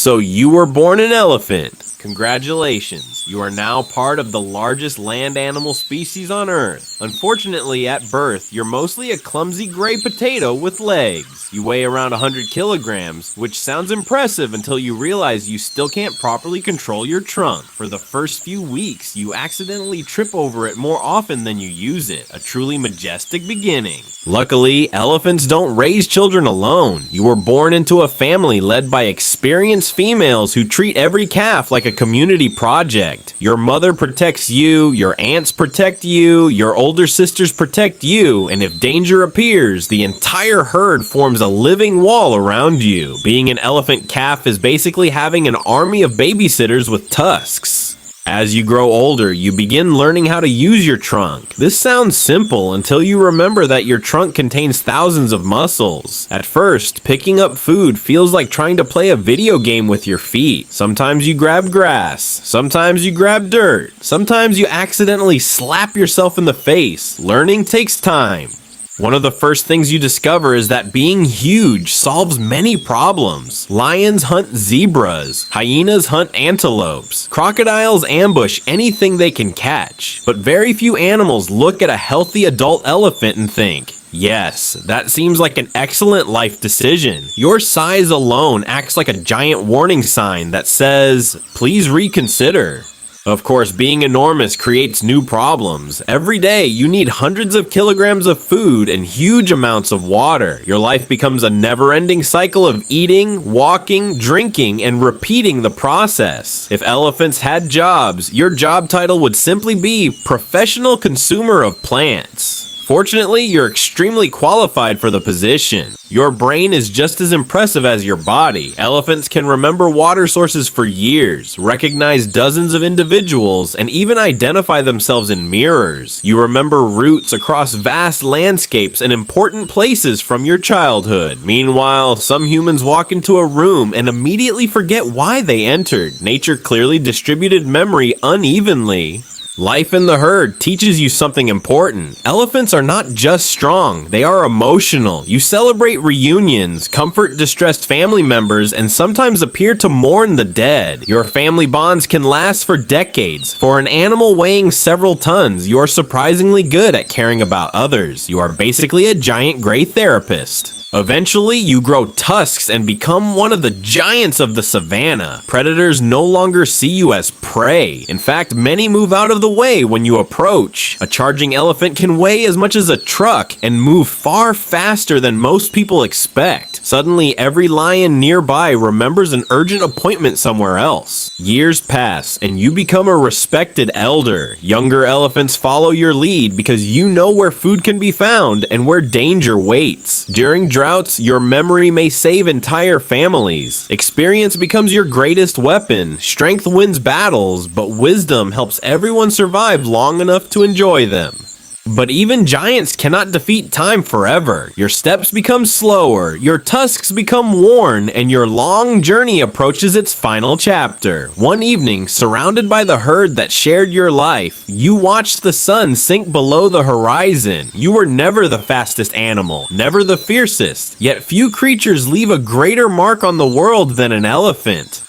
So you were born an elephant. Congratulations, you are now part of the largest land animal species on Earth. Unfortunately, at birth, you're mostly a clumsy gray potato with legs. You weigh around 100 kilograms, which sounds impressive until you realize you still can't properly control your trunk. For the first few weeks, you accidentally trip over it more often than you use it, a truly majestic beginning. Luckily, elephants don't raise children alone. You were born into a family led by experienced females who treat every calf like a community project. Your mother protects you, your aunts protect you, your older sisters protect you, and if danger appears, the entire herd forms a living wall around you. Being an elephant calf is basically having an army of babysitters with tusks. As you grow older, you begin learning how to use your trunk. This sounds simple until you remember that your trunk contains thousands of muscles. At first, picking up food feels like trying to play a video game with your feet. Sometimes you grab grass, sometimes you grab dirt, sometimes you accidentally slap yourself in the face. Learning takes time. One of the first things you discover is that being huge solves many problems. Lions hunt zebras, hyenas hunt antelopes, crocodiles ambush anything they can catch. But very few animals look at a healthy adult elephant and think, yes, that seems like an excellent life decision. Your size alone acts like a giant warning sign that says, please reconsider. Of course, being enormous creates new problems. Every day, you need hundreds of kilograms of food and huge amounts of water. Your life becomes a never-ending cycle of eating, walking, drinking, and repeating the process. If elephants had jobs, your job title would simply be Professional Consumer of Plants. Fortunately, you're extremely qualified for the position. Your brain is just as impressive as your body. Elephants can remember water sources for years, recognize dozens of individuals, and even identify themselves in mirrors. You remember routes across vast landscapes and important places from your childhood. Meanwhile, some humans walk into a room and immediately forget why they entered. Nature clearly distributed memory unevenly. Life in the herd teaches you something important. Elephants are not just strong, they are emotional. You celebrate reunions, comfort distressed family members, and sometimes appear to mourn the dead. Your family bonds can last for decades. For an animal weighing several tons, you are surprisingly good at caring about others. You are basically a giant gray therapist. Eventually, you grow tusks and become one of the giants of the savannah. Predators no longer see you as prey. In fact, many move out of the way when you approach. A charging elephant can weigh as much as a truck and move far faster than most people expect. Suddenly, every lion nearby remembers an urgent appointment somewhere else. Years pass, and you become a respected elder. Younger elephants follow your lead because you know where food can be found and where danger waits. During droughts, your memory may save entire families. Experience becomes your greatest weapon. Strength wins battles, but wisdom helps everyone survive long enough to enjoy them. But even giants cannot defeat time forever. Your steps become slower, your tusks become worn, and your long journey approaches its final chapter. One evening, surrounded by the herd that shared your life, you watched the sun sink below the horizon. You were never the fastest animal, never the fiercest, yet few creatures leave a greater mark on the world than an elephant.